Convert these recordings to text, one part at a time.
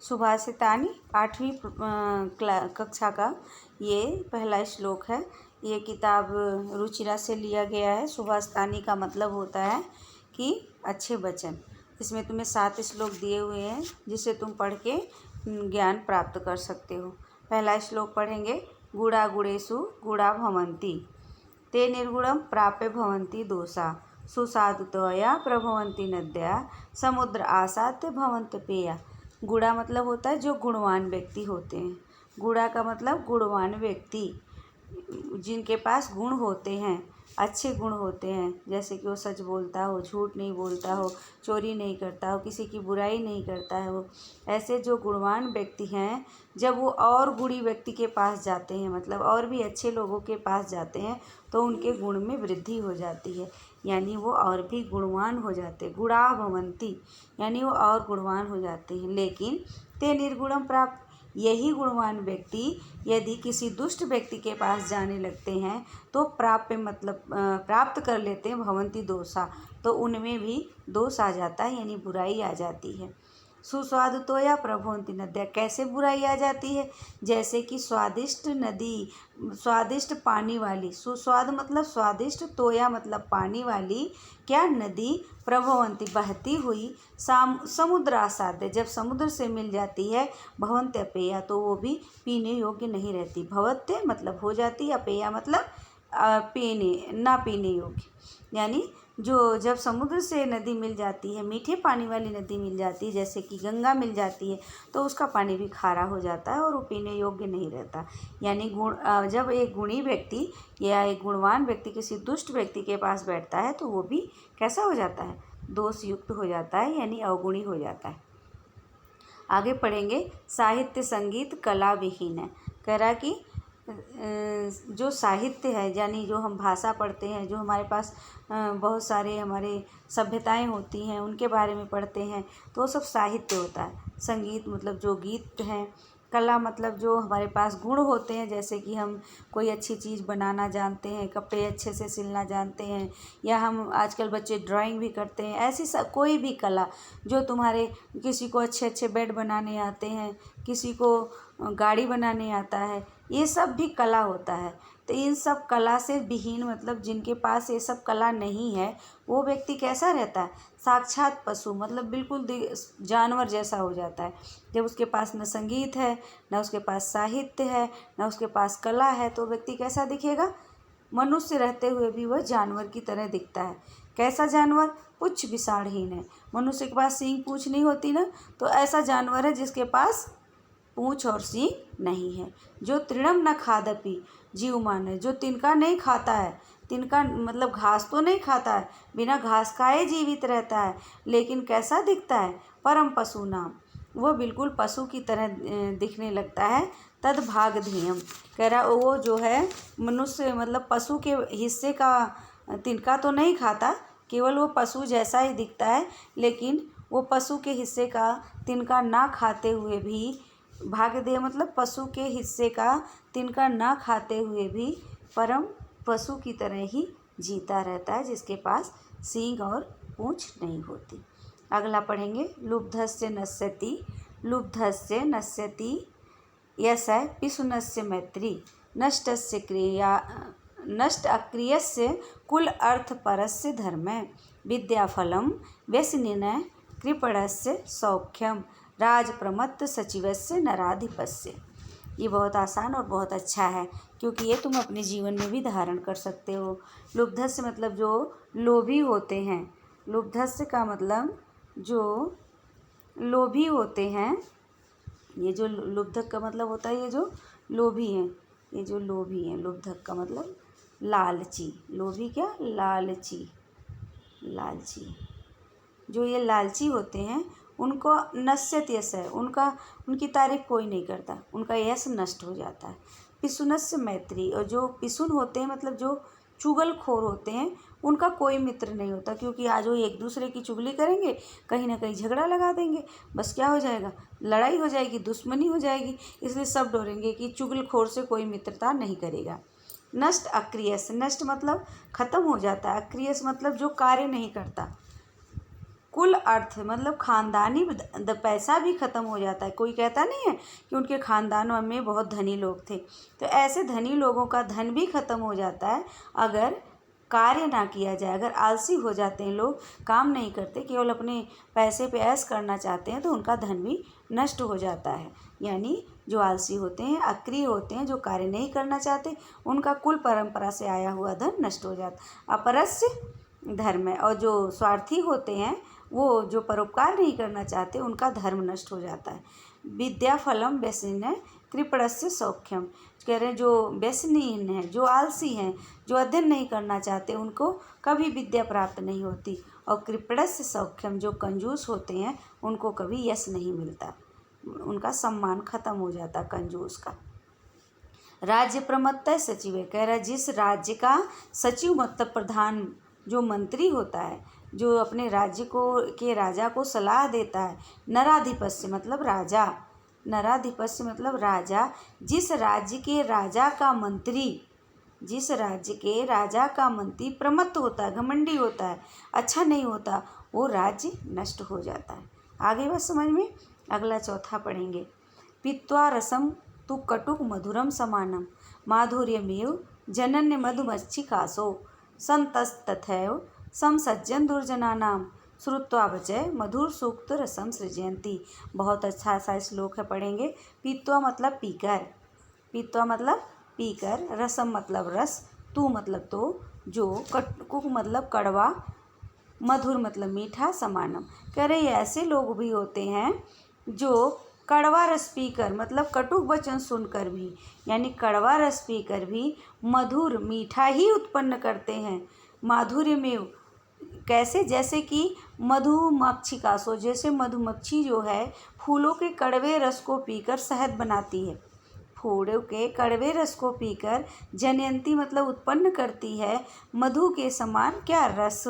सुभाषितानि 8वीं कक्षा का ये पहला श्लोक है। ये किताब रुचिरा से लिया गया है। सुभाषितानि का मतलब होता है कि अच्छे वचन। इसमें तुम्हें 7 श्लोक दिए हुए हैं जिसे तुम पढ़ के ज्ञान प्राप्त कर सकते हो। पहला श्लोक पढ़ेंगे। गुड़ा गुड़ेषु गुड़ा भवन्ति ते निर्गुणं प्राप्य भवन्ति दोषा सुसाधुतया प्रभवन्ति नद्या समुद्र आसाद्य भवन्ति पेया। गुड़ा मतलब होता है जो गुणवान व्यक्ति होते हैं। गुड़ा का मतलब गुणवान व्यक्ति, जिनके पास गुण होते हैं, अच्छे गुण होते हैं, जैसे कि वो सच बोलता हो, झूठ नहीं बोलता हो, चोरी नहीं करता हो, किसी की बुराई नहीं करता है। वो ऐसे जो गुणवान व्यक्ति हैं, जब वो और गुणी व्यक्ति के पास जाते हैं, मतलब और भी अच्छे लोगों के पास जाते हैं, तो उनके गुण में वृद्धि हो जाती है, यानी वो और भी गुणवान हो जाते हैं। गुणा भवन्ति यानी वो और गुणवान हो जाते हैं। लेकिन ते निर्गुणम प्राप्त, यही गुणवान व्यक्ति यदि किसी दुष्ट व्यक्ति के पास जाने लगते हैं तो प्राप्य मतलब प्राप्त कर लेते हैं भवन्ति दोषा, तो उनमें भी दोष आ जाता है, यानी बुराई आ जाती है। सुस्वादु तो या प्रभवन्ति नद्या, कैसे बुराई आ जाती है? जैसे कि स्वादिष्ट नदी, स्वादिष्ट पानी वाली, सुस्वाद मतलब स्वादिष्ट, तोया मतलब पानी वाली क्या नदी, प्रभवन्ति बहती हुई, समुद्र आसाद्य जब समुद्र से मिल जाती है, भवन्ति अपेया तो वो भी पीने योग्य नहीं रहती। भवत्य मतलब हो जाती, अपेया मतलब पीने ना पीने योग्य, यानी जो जब समुद्र से नदी मिल जाती है, मीठे पानी वाली नदी मिल जाती है, जैसे कि गंगा मिल जाती है, तो उसका पानी भी खारा हो जाता है और वो पीने योग्य नहीं रहता। यानी जब एक गुणी व्यक्ति या एक गुणवान व्यक्ति किसी दुष्ट व्यक्ति के पास बैठता है तो वो भी कैसा हो जाता है, दोष युक्त हो जाता है, यानी अवगुणी हो जाता है। आगे पढ़ेंगे। साहित्य संगीत कला विहीन है। कह रहा कि जो साहित्य है, यानी जो हम भाषा पढ़ते हैं, जो हमारे पास बहुत सारे हमारे सभ्यताएं होती हैं, उनके बारे में पढ़ते हैं, तो वो सब साहित्य होता है। संगीत मतलब जो गीत हैं, कला मतलब जो हमारे पास गुण होते हैं, जैसे कि हम कोई अच्छी चीज़ बनाना जानते हैं, कपड़े अच्छे से सिलना जानते हैं, या हम आजकल बच्चे ड्राइंग भी करते हैं। ऐसी कोई भी कला जो तुम्हारे, किसी को अच्छे अच्छे बेड बनाने आते हैं, किसी को गाड़ी बनाने आता है, ये सब भी कला होता है। तो इन सब कला से विहीन मतलब जिनके पास ये सब कला नहीं है, वो व्यक्ति कैसा रहता है, साक्षात पशु मतलब बिल्कुल जानवर जैसा हो जाता है। जब उसके पास न संगीत है, न उसके पास साहित्य है, न उसके पास कला है, तो व्यक्ति कैसा दिखेगा, मनुष्य रहते हुए भी वह जानवर की तरह दिखता है। कैसा जानवर, पुच्छ विसारहीन है। मनुष्य के पास सींग पूँछ नहीं होती ना, तो ऐसा जानवर है जिसके पास पूँछ और सींग नहीं है। जो तृणम न खादपि, जीवमान है, जो तिनका नहीं खाता है, तिनका मतलब घास तो नहीं खाता है, बिना घास खाए जीवित रहता है, लेकिन कैसा दिखता है, परम पशु नाम, वो बिल्कुल पशु की तरह दिखने लगता है। तद भाग ध्येयम, कह रहा वो जो है मनुष्य मतलब पशु के हिस्से का तिनका तो नहीं खाता, केवल वो पशु जैसा ही दिखता है, लेकिन वो पशु के हिस्से का तिनका ना खाते हुए भी, भागदेय मतलब पशु के हिस्से का तिनका ना खाते हुए भी परम पशु की तरह ही जीता रहता है, जिसके पास सींग और पूँछ नहीं होती। अगला पढ़ेंगे। लुब्धस्य नश्यति, लुब्धस्य नश्यति यस्य पिशुनस्य मैत्री, नष्टस्य क्रिया नष्ट अक्रियस्य कुल अर्थ परस्य धर्मे, विद्याफलम व्यसनिनः कृपणस्य सौख्यम, राजप्रमत्त सचिवस्य नराधिपस्य। ये बहुत आसान और बहुत अच्छा है, क्योंकि ये तुम अपने जीवन में भी धारण कर सकते हो। लुब्धस्य मतलब जो लोभी होते हैं, लुब्धस्य का मतलब जो लोभी होते हैं, ये जो लुब्धक का मतलब होता है ये जो लोभी हैं, ये जो लोभी हैं, लुब्धक का मतलब लालची, लोभी क्या, लालची, लालची, जो ये लालची होते हैं उनको नश्यत यश है, उनकी तारीफ कोई नहीं करता, उनका यश नष्ट हो जाता है। पिशुनस्य मैत्री, और जो पिशुन होते हैं मतलब जो चुगलखोर होते हैं, उनका कोई मित्र नहीं होता, क्योंकि आज वो एक दूसरे की चुगली करेंगे, कहीं ना कहीं झगड़ा लगा देंगे, बस क्या हो जाएगा, लड़ाई हो जाएगी, दुश्मनी हो जाएगी, इसलिए सब डरेंगे कि चुगलखोर से कोई मित्रता नहीं करेगा। नष्ट अक्रियस, नष्ट मतलब खत्म हो जाता है, अक्रियस मतलब जो कार्य नहीं करता, कुल अर्थ मतलब खानदानी पैसा भी ख़त्म हो जाता है। कोई कहता नहीं है कि उनके ख़ानदानों में बहुत धनी लोग थे, तो ऐसे धनी लोगों का धन भी ख़त्म हो जाता है अगर कार्य ना किया जाए। अगर आलसी हो जाते हैं लोग, काम नहीं करते, केवल अपने पैसे पे ऐश करना चाहते हैं, तो उनका धन भी नष्ट हो जाता है। यानी जो आलसी होते हैं, अक्रिय होते हैं, जो कार्य नहीं करना चाहते, उनका कुल परंपरा से आया हुआ धन नष्ट हो जाता। अपरस्य धर्म है। और जो स्वार्थी होते हैं, वो जो परोपकार नहीं करना चाहते, उनका धर्म नष्ट हो जाता है। विद्या फलम व्यसनीन कृपणस्य सौख्यम। कह रहे हैं जो व्यसनीन है, जो आलसी हैं, जो अध्ययन नहीं करना चाहते, उनको कभी विद्या प्राप्त नहीं होती। और कृपणस्य सौख्यम, जो कंजूस होते हैं, उनको कभी यश नहीं मिलता, उनका सम्मान खत्म हो जाता कंजूस का। राज्य प्रमत्तः सचिव है। कह रहा है जिस राज्य का सचिव मतलब प्रधान, जो मंत्री होता है, जो अपने राज्य को के राजा को सलाह देता है। नराधिपस्य मतलब राजा, नराधिपस्य मतलब राजा। जिस राज्य के राजा का मंत्री, जिस राज्य के राजा का मंत्री प्रमत्त होता है, घमंडी होता है, अच्छा नहीं होता, वो राज्य नष्ट हो जाता है। आगे बात समझ में। अगला चौथा पढ़ेंगे। पीत्वा रसम तु कटुक मधुरम समानम माधुर्यमेव जनन्य मधुमच्छिकासो संतस्तथैव समसज्जन दुर्जनानाम श्रुत्वा वचय मधुर सूक्त रसम सृजयंती। बहुत अच्छा सा श्लोक है, पढ़ेंगे। पीत्वा मतलब पीकर, पीत्वा मतलब पीकर, रसम मतलब रस, तू मतलब तो, जो, कटुक मतलब कड़वा, मधुर मतलब मीठा, समानम। कह रहे ऐसे लोग भी होते हैं जो कड़वा रस पीकर मतलब कटुक वचन सुनकर भी, यानी कड़वा रस पीकर भी मधुर मीठा ही उत्पन्न करते हैं। माधुर्य में कैसे, जैसे कि मधुमक्षिकासो, जैसे मधुमक्खी जो है फूलों के कड़वे रस को पीकर शहद बनाती है, फूलों के कड़वे रस को पीकर जनयंती मतलब उत्पन्न करती है, मधु के समान क्या रस,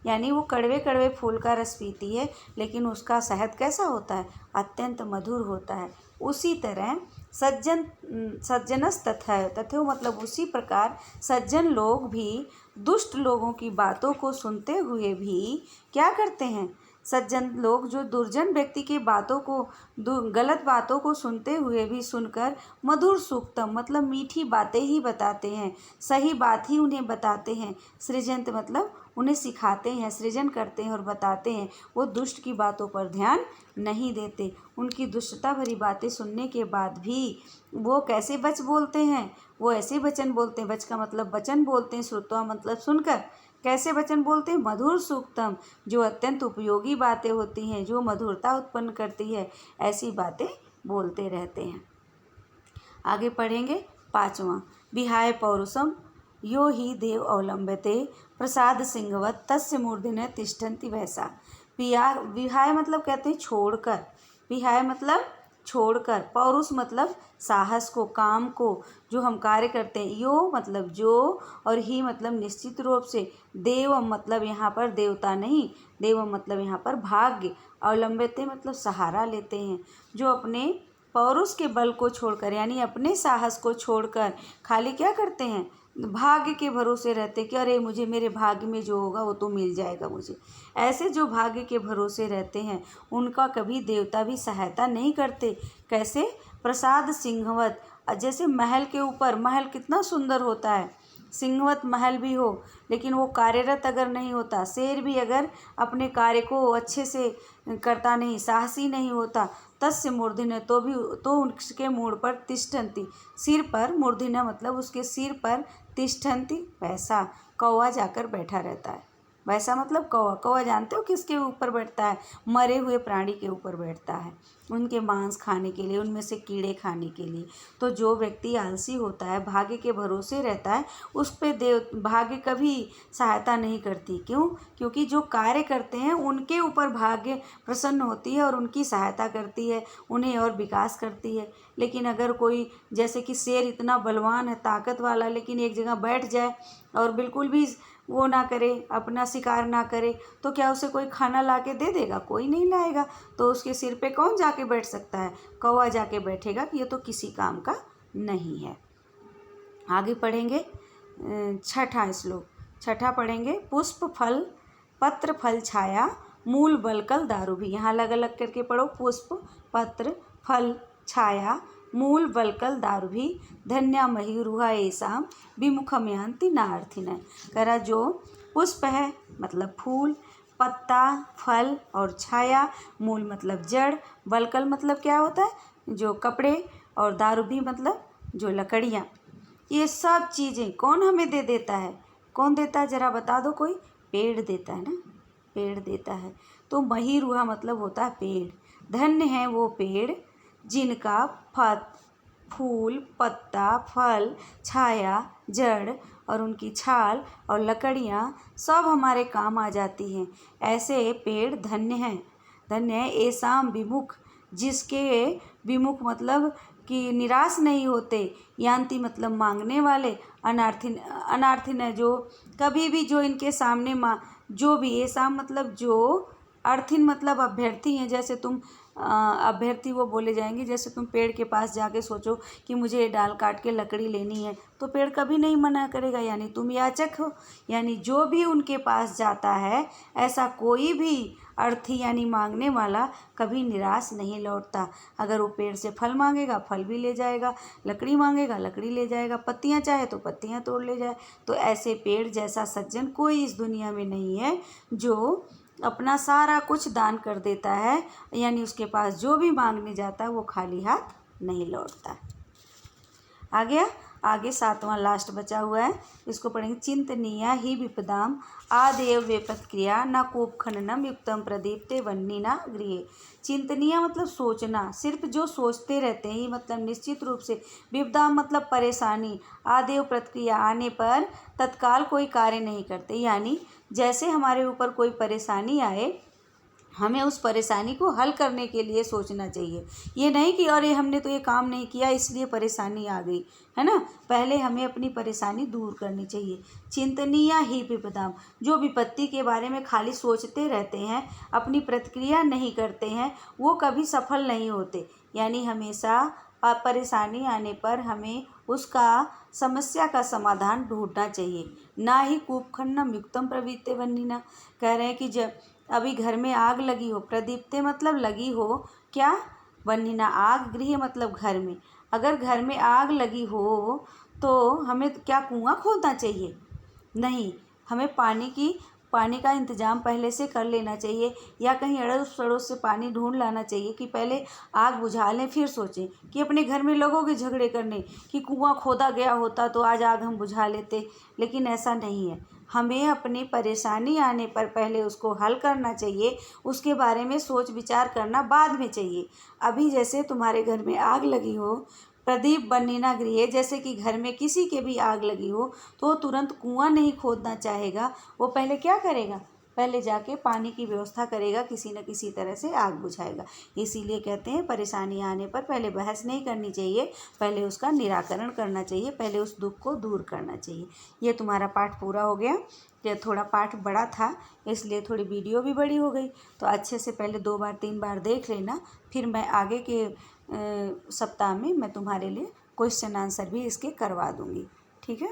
यानी वो कड़वे कड़वे फूल का रस पीती है, लेकिन उसका शहद कैसा होता है, अत्यंत मधुर होता है। उसी तरह सज्जनस तथैव मतलब उसी प्रकार सज्जन लोग भी दुष्ट लोगों की बातों को सुनते हुए भी क्या करते हैं, सज्जन लोग जो दुर्जन व्यक्ति की बातों को, गलत बातों को सुनते हुए भी सुनकर मधुर सूक्तम मतलब मीठी बातें ही बताते हैं, सही बात ही उन्हें बताते हैं। सृजंत मतलब उन्हें सिखाते हैं, सृजन करते हैं और बताते हैं। वो दुष्ट की बातों पर ध्यान नहीं देते। उनकी दुष्टता भरी बातें सुनने के बाद भी वो कैसे वच बोलते हैं, वो ऐसे वचन बोलते हैं, वच का मतलब वचन बोलते हैं, श्रुत्वा मतलब सुनकर। कैसे वचन बोलते हैं, मधुर सूक्तम, जो अत्यंत उपयोगी बातें होती हैं, जो मधुरता उत्पन्न करती है, ऐसी बातें बोलते रहते हैं। आगे पढ़ेंगे। पाँचवां, विहाय पौरुषम यो ही देव अवलंबते प्रसाद सिंहवत तस्य मूर्धन्य तिष्ठन्ति वैसा। विहाय मतलब कहते हैं छोड़कर, विहाय मतलब छोड़कर, पौरुष मतलब साहस को, काम को, जो हम कार्य करते हैं, यो मतलब जो, और ही मतलब निश्चित रूप से, देव मतलब यहाँ पर देवता नहीं, देव मतलब यहाँ पर भाग्य, अवलंबित मतलब सहारा लेते हैं, जो अपने पौरुष के बल को छोड़कर, यानी अपने साहस को छोड़कर खाली क्या करते हैं, भाग्य के भरोसे रहते कि अरे मुझे, मेरे भाग्य में जो होगा वो तो मिल जाएगा मुझे। ऐसे जो भाग्य के भरोसे रहते हैं, उनका कभी देवता भी सहायता नहीं करते। कैसे, प्रसाद सिंहवत, जैसे महल के ऊपर, महल कितना सुंदर होता है, सिंहवत महल भी हो, लेकिन वो कार्यरत अगर नहीं होता, शेर भी अगर अपने कार्य को अच्छे से करता नहीं, साहसी नहीं होता, तस्य मूर्धन्य तो उसके मूड पर तिष्ठन्ति, सिर पर, मूर्धन्य मतलब उसके सिर पर, तिष्ठन्ति वैसा, कौवा जाकर बैठा रहता है। वैसा मतलब कौवा, कौवा जानते हो किसके ऊपर बैठता है, मरे हुए प्राणी के ऊपर बैठता है, उनके मांस खाने के लिए, उनमें से कीड़े खाने के लिए। तो जो व्यक्ति आलसी होता है, भाग्य के भरोसे रहता है, उस पे भाग्य कभी सहायता नहीं करती। क्यों? क्योंकि जो कार्य करते हैं उनके ऊपर भाग्य प्रसन्न होती है और उनकी सहायता करती है, उन्हें और विकास करती है। लेकिन अगर कोई, जैसे कि शेर इतना बलवान है, ताकत वाला, लेकिन एक जगह बैठ जाए और बिल्कुल भी वो ना करे, अपना शिकार ना करे, तो क्या उसे कोई खाना ला के दे देगा? कोई नहीं लाएगा। तो उसके सिर पे कौन जाके बैठ सकता है? कौवा जाके बैठेगा कि ये तो किसी काम का नहीं है। आगे पढ़ेंगे छठा श्लोक, छठा पढ़ेंगे। पुष्प फल पत्र फल छाया मूल बलकल दारू भी। यहाँ अलग अलग करके पढ़ो, पुष्प, पत्र, फल, छाया, मूल बलकल दारू भी, धन्या मयूरुहा येषाम विमुखम यान्ति नार्थिन। कह रहा जो पुष्प है मतलब फूल, पत्ता, फल और छाया, मूल मतलब जड़, बलकल मतलब क्या होता है जो कपड़े, और दारू भी मतलब जो लकड़ियाँ, ये सब चीज़ें कौन हमें दे देता है? कौन देता है जरा बता दो कोई? पेड़ देता है ना, पेड़ देता है। तो महीरुहा मतलब होता है पेड़। धन्य है वो पेड़ जिनका फूल, पत्ता, फल, छाया, जड़ और उनकी छाल और लकड़ियाँ सब हमारे काम आ जाती हैं। ऐसे पेड़ धन्य हैं। धन्य है येषाम विमुख, जिसके विमुख मतलब कि निराश नहीं होते, यान्ति मतलब मांगने वाले, अनार्थिन है जो कभी भी जो इनके सामने जो भी, येषाम मतलब जो, अर्थिन मतलब अभ्यर्थी हैं। जैसे तुम अभ्यर्थी वो बोले जाएंगे, जैसे तुम पेड़ के पास जाके सोचो कि मुझे ये डाल काट के लकड़ी लेनी है, तो पेड़ कभी नहीं मना करेगा, यानी तुम याचक हो। यानी जो भी उनके पास जाता है, ऐसा कोई भी अर्थी यानी मांगने वाला कभी निराश नहीं लौटता। अगर वो पेड़ से फल मांगेगा, फल भी ले जाएगा, लकड़ी मांगेगा, लकड़ी ले जाएगा, पत्तियाँ चाहे तो पत्तियाँ तोड़ ले जाए। तो ऐसे पेड़ जैसा सज्जन कोई इस दुनिया में नहीं है जो अपना सारा कुछ दान कर देता है, यानी उसके पास जो भी मांगने जाता है वो खाली हाथ नहीं लौटता। आ गया? आगे 7वां लास्ट बचा हुआ है, इसको पढ़ेंगे। चिंतनीया ही विपदाम आदेव वेपत्क्रिया न कूप खननम युक्तम प्रदीप्ते वह्निना गृहे। चिंतनीय मतलब सोचना, सिर्फ जो सोचते रहते हैं, मतलब निश्चित रूप से। विपदाम मतलब परेशानी, आदेव प्रतिक्रिया आने पर तत्काल कोई कार्य नहीं करते, यानी जैसे हमारे ऊपर कोई परेशानी आए, हमें उस परेशानी को हल करने के लिए सोचना चाहिए। ये नहीं कि अरे हमने तो ये काम नहीं किया इसलिए परेशानी आ गई, है ना। पहले हमें अपनी परेशानी दूर करनी चाहिए। चिंतनीय ही विपदाम, जो विपत्ति के बारे में खाली सोचते रहते हैं, अपनी प्रतिक्रिया नहीं करते हैं, वो कभी सफल नहीं होते। यानी हमेशा परेशानी आने पर हमें उसका समस्या का समाधान ढूंढना चाहिए, ना ही कूप खननम युक्तम प्रवृत्ते वह्निना। कह रहे हैं कि जब अभी घर में आग लगी हो, प्रदीप्ते मतलब लगी हो, क्या, वह्निना आग, गृह मतलब घर में। अगर घर में आग लगी हो तो हमें क्या कुआं खोदना चाहिए? नहीं, हमें पानी का इंतज़ाम पहले से कर लेना चाहिए, या कहीं अड़ोस पड़ोस से पानी ढूंढ लाना चाहिए कि पहले आग बुझा लें, फिर सोचें कि अपने घर में लगोगे झगड़े करने कि कुआं खोदा गया होता तो आज आग हम बुझा लेते। लेकिन ऐसा नहीं है, हमें अपनी परेशानी आने पर पहले उसको हल करना चाहिए, उसके बारे में सोच विचार करना बाद में चाहिए। अभी जैसे तुम्हारे घर में आग लगी हो, प्रदीप वह्निना गृहे, जैसे कि घर में किसी के भी आग लगी हो, तो वो तुरंत कुआं नहीं खोदना चाहेगा, वो पहले क्या करेगा? पहले जाके पानी की व्यवस्था करेगा, किसी न किसी तरह से आग बुझाएगा। इसीलिए कहते हैं परेशानी आने पर पहले बहस नहीं करनी चाहिए, पहले उसका निराकरण करना चाहिए, पहले उस दुख को दूर करना चाहिए। ये तुम्हारा पाठ पूरा हो गया। ये थोड़ा पाठ बड़ा था इसलिए थोड़ी वीडियो भी बड़ी हो गई, तो अच्छे से पहले 2 बार 3 बार देख लेना, फिर मैं आगे के सप्ताह में मैं तुम्हारे लिए क्वेश्चन आंसर भी इसके करवा दूँगी। ठीक है।